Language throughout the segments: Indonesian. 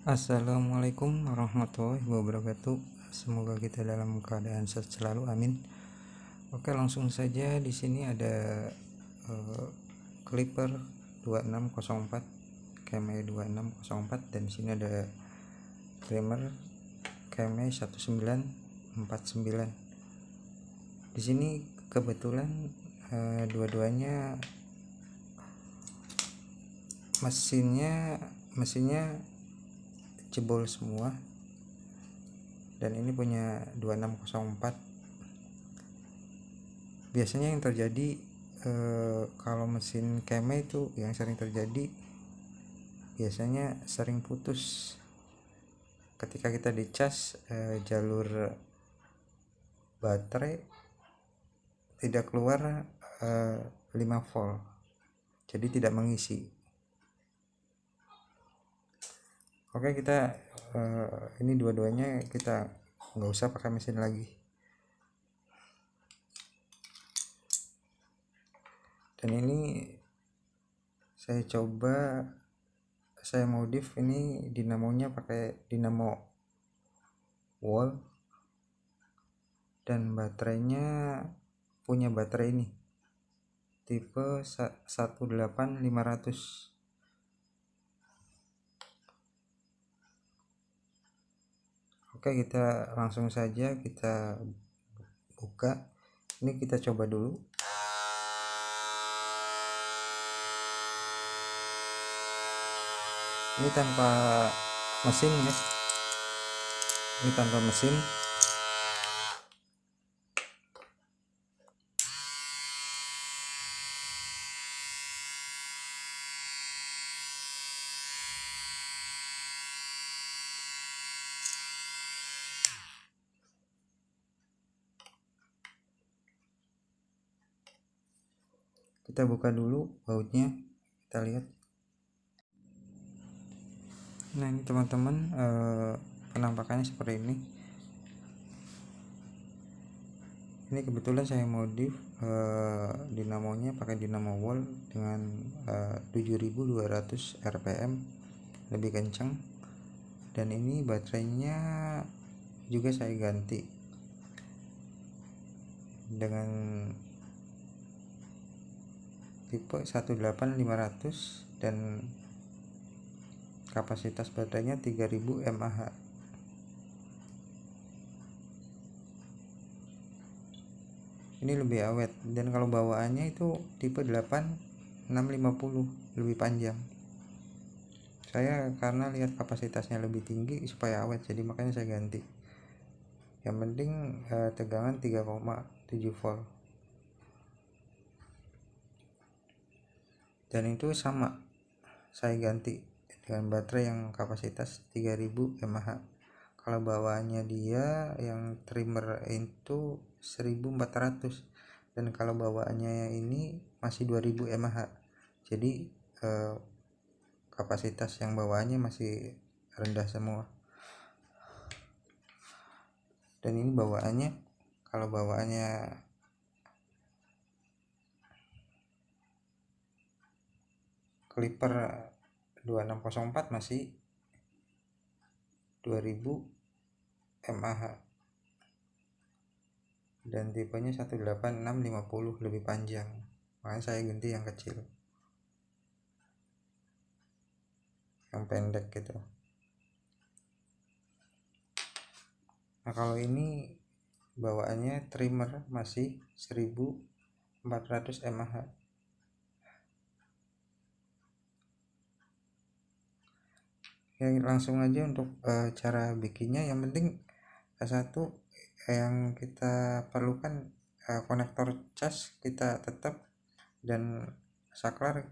Assalamualaikum warahmatullahi wabarakatuh. Semoga kita dalam keadaan sehat selalu, amin. Oke, langsung saja. Di sini ada clipper 2604 KME 2604 dan di sini ada trimmer KME 1949. Di sini kebetulan dua-duanya mesinnya jebol semua, dan ini punya 2604. Biasanya yang terjadi kalau mesin KME itu yang sering terjadi biasanya sering putus ketika kita dicas, jalur baterai tidak keluar 5 volt, jadi tidak mengisi. Oke, kita ini dua-duanya kita nggak usah pakai mesin lagi. Dan ini saya modif ini dinamonya pakai dinamo wall, dan baterainya punya baterai ini tipe 18500. Oke, kita langsung saja kita buka. Ini kita coba dulu. Ini tanpa mesin ya. Ini tanpa mesin. Kita buka dulu bautnya, kita lihat. Nah, ini teman-teman, penampakannya seperti ini. Ini kebetulan saya modif dinamonya pakai dinamo wall dengan 7200 rpm, lebih kencang. Dan ini baterainya juga saya ganti dengan tipe 18500 dan kapasitas baterainya 3000 mAh. Ini lebih awet, dan kalau bawaannya itu tipe 8650, lebih panjang. Saya karena lihat kapasitasnya lebih tinggi supaya awet, jadi makanya saya ganti. Yang penting tegangan 3,7 volt. Dan itu sama saya ganti dengan baterai yang kapasitas 3000 mAh. Kalau bawaannya dia yang trimmer itu 1400, dan kalau bawaannya ini masih 2000 mAh. Jadi kapasitas yang bawaannya masih rendah semua. Dan ini bawaannya, kalau bawaannya clipper 2604 masih 2000 mAh, dan tipenya 18650, lebih panjang, makanya saya ganti yang kecil, yang pendek gitu. Nah, kalau ini bawaannya trimmer masih 1400 mAh. Ya, langsung aja untuk cara bikinnya. Yang penting satu yang kita perlukan, konektor cas kita tetap, dan saklar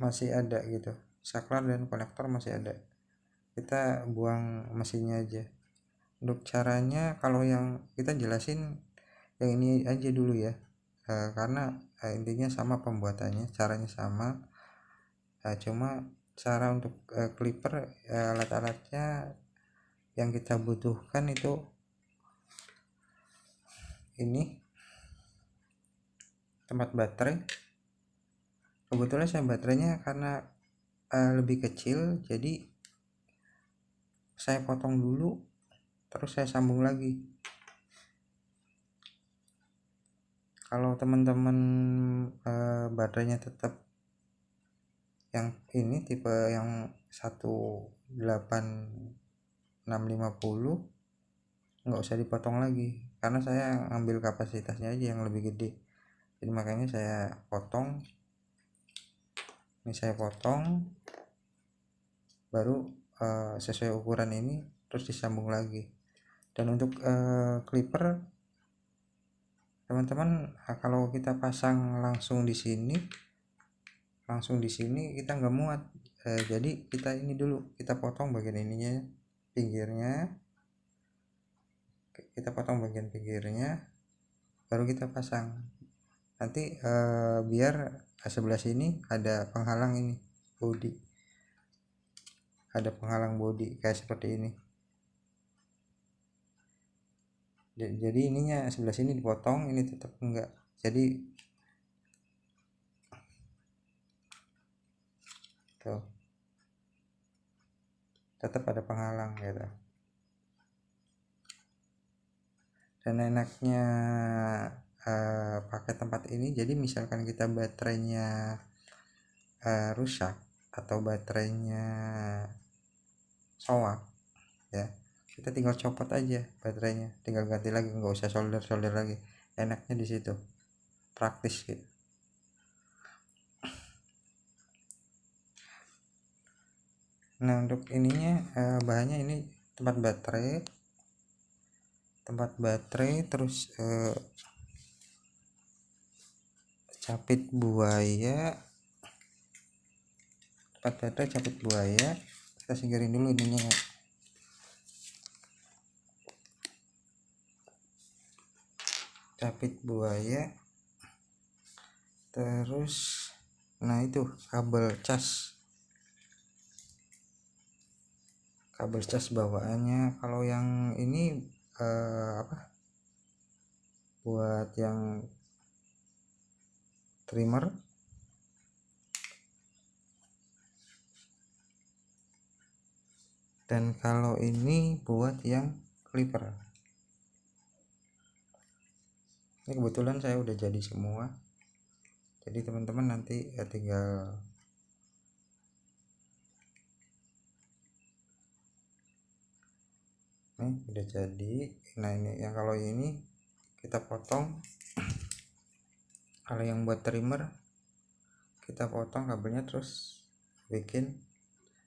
masih ada gitu, saklar dan konektor masih ada. Kita buang mesinnya aja. Untuk caranya, kalau yang kita jelasin yang ini aja dulu ya, karena intinya sama pembuatannya, caranya sama. Cuma cara untuk clipper, alat-alatnya yang kita butuhkan itu ini tempat baterai. Kebetulan saya baterainya karena lebih kecil, jadi saya potong dulu terus saya sambung lagi. Kalau teman-teman baterainya tetap yang ini tipe yang 18650, nggak usah dipotong lagi, karena saya ambil kapasitasnya aja yang lebih gede, jadi makanya saya potong. Ini saya potong baru sesuai ukuran ini, terus disambung lagi. Dan untuk clipper teman-teman, kalau kita pasang langsung di sini kita nggak muat. Jadi kita ini dulu, kita potong bagian ininya, pinggirnya kita potong bagian pinggirnya, baru kita pasang. Nanti biar sebelah sini ada penghalang, ini body, ada penghalang body kayak seperti ini. Jadi ininya sebelah sini dipotong, ini tetap enggak, jadi tuh tetap ada penghalang gitu. Dan enaknya pakai tempat ini, jadi misalkan kita baterainya rusak atau baterainya soak ya, kita tinggal copot aja baterainya, tinggal ganti lagi, nggak usah solder lagi. Enaknya di situ, praktis gitu. Nah untuk ininya bahannya ini tempat baterai, terus capit buaya, tempat baterai, capit buaya. Kita singkirin dulu ininya, capit buaya, terus nah itu kabel cas bawaannya. Kalau yang ini buat yang trimmer, dan kalau ini buat yang clipper. Ini kebetulan saya udah jadi semua, jadi teman-teman nanti tinggal nih udah jadi. Nah ini yang kalau ini kita potong, kalau yang buat trimmer kita potong kabelnya, terus bikin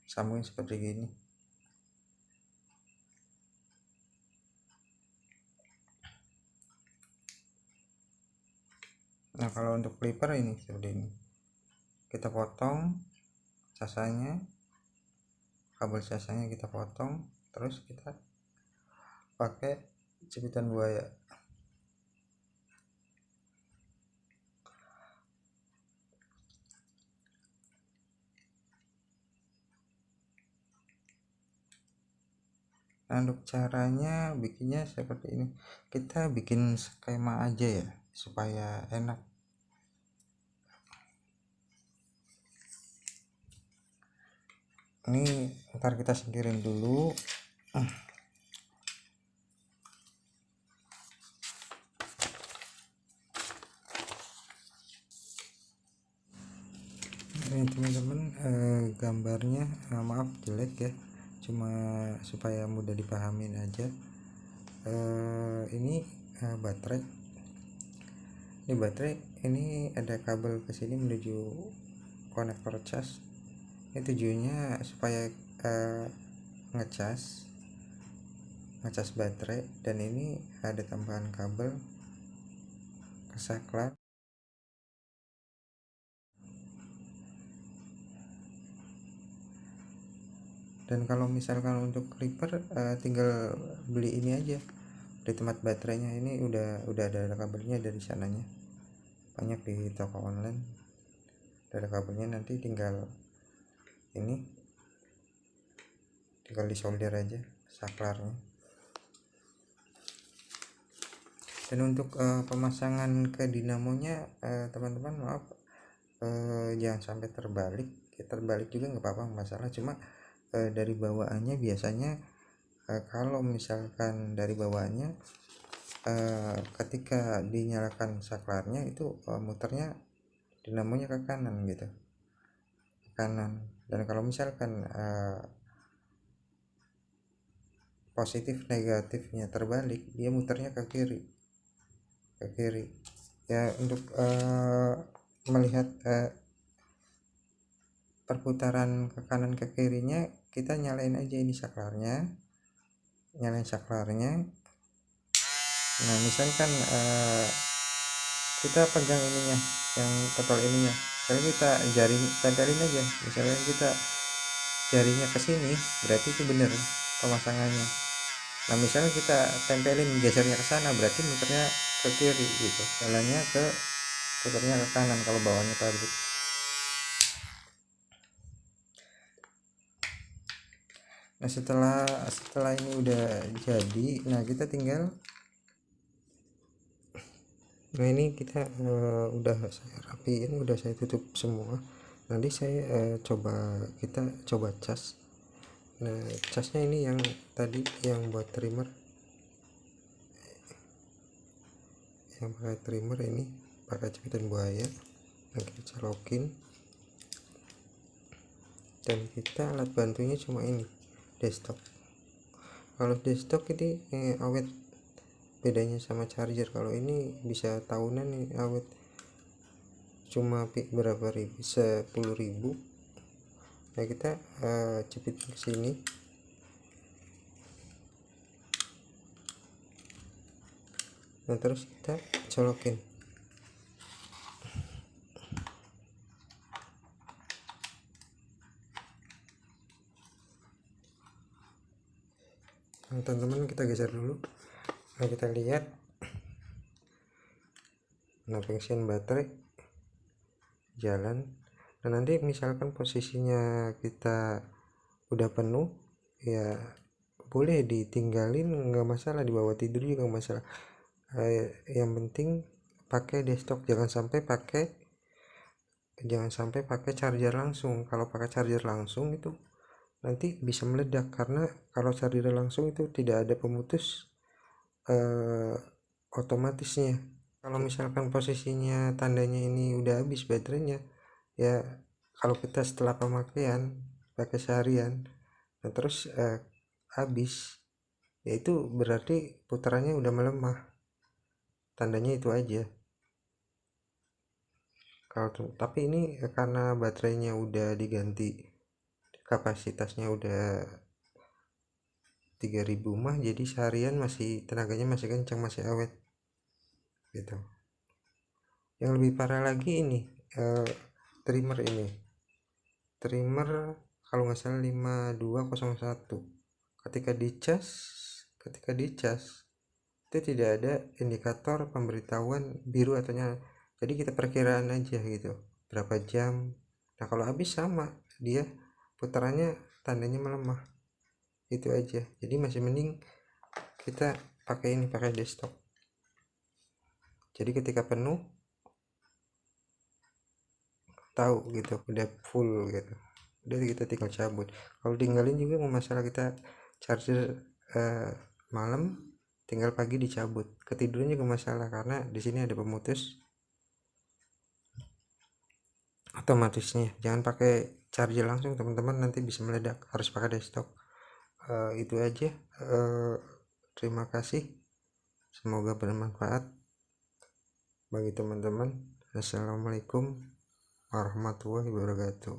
sambungin seperti gini. Nah kalau untuk clipper ini seperti ini, kita potong sasanya, kabel sasanya kita potong, terus kita pakai jepitan buaya. Nah untuk caranya bikinnya seperti ini, kita bikin skema aja ya supaya enak. Ini ntar kita singkirin dulu. Ini teman-teman gambarnya maaf jelek ya, cuma supaya mudah dipahamin aja. Ini baterai, ini ada kabel ke sini menuju konektor cas. Ini tujuannya supaya ngecas baterai, dan ini ada tambahan kabel ke saklar. Dan kalau misalkan untuk clipper tinggal beli ini aja di tempat baterainya, ini udah ada kabelnya dari sananya, banyak di toko online ada kabelnya, nanti tinggal disolder aja saklarnya. Dan untuk pemasangan ke dinamonya teman-teman maaf jangan sampai terbalik ya terbalik juga nggak apa-apa, masalah. Cuma dari bawaannya biasanya kalau misalkan dari bawaannya ketika dinyalakan saklarnya itu muternya dinamonya ke kanan gitu, ke kanan. Dan kalau misalkan positif negatifnya terbalik, dia muternya ke kiri, ke kiri. Ya untuk melihat perputaran ke kanan ke kirinya, kita nyalain aja ini saklarnya, nyalain saklarnya. Nah misalkan kita pegang ininya, yang total ininya, misalnya kita jaring tempelin aja, misalnya kita jarinya ke sini, berarti itu bener pemasangannya. Nah misalnya kita tempelin gesernya ke sana, berarti muternya ke kiri gitu, jalannya ke putarnya ke kanan kalau bawahnya pabrik. Nah setelah ini udah jadi, nah kita tinggal, nah ini kita udah saya rapiin, udah saya tutup semua. Nanti saya kita coba cas. Nah casnya ini yang tadi yang buat trimmer, yang pakai trimmer ini pakai jepitan buaya. Nah kita colokin, dan kita alat bantunya cuma ini, desktop. Kalau desktop ini awet, bedanya sama charger. Kalau ini bisa tahunan nih awet, cuma berapa ribu, 10.000. Nah kita jepit ke sini, nah terus kita colokin. Nah teman-teman kita geser dulu. Nah kita lihat, nah function baterai jalan. Nah nanti misalkan posisinya kita udah penuh, ya boleh ditinggalin, nggak masalah, dibawa tidur juga nggak masalah. Yang penting pakai desktop, jangan sampai pakai charger langsung. Kalau pakai charger langsung itu nanti bisa meledak, karena kalau charger langsung itu tidak ada pemutus otomatisnya. Kalau misalkan posisinya tandanya ini udah habis baterainya, ya kalau kita setelah pemakaian pakai seharian, nah terus habis, ya itu berarti putarannya udah melemah, tandanya itu aja. Kalau tapi ini karena baterainya udah diganti, kapasitasnya udah 3000 mah, jadi seharian masih tenaganya masih kencang, masih awet gitu. Yang lebih parah lagi ini trimmer ini, trimmer kalau nggak salah 5201, ketika dicas itu tidak ada indikator pemberitahuan biru atau nyala. Jadi kita perkiraan aja gitu berapa jam. Nah kalau habis sama, dia putarannya tandanya melemah, itu aja. Jadi masih mending kita pakai desktop. Jadi ketika penuh tahu gitu udah full gitu, udah kita tinggal cabut. Kalau tinggalin juga nggak masalah, kita charger malam, tinggal pagi dicabut, ketiduran juga masalah, karena di sini ada pemutus otomatisnya. Jangan pakai charger langsung teman-teman, nanti bisa meledak, harus pakai desktop. Itu aja. Terima kasih, semoga bermanfaat bagi teman-teman. Assalamualaikum warahmatullahi wabarakatuh.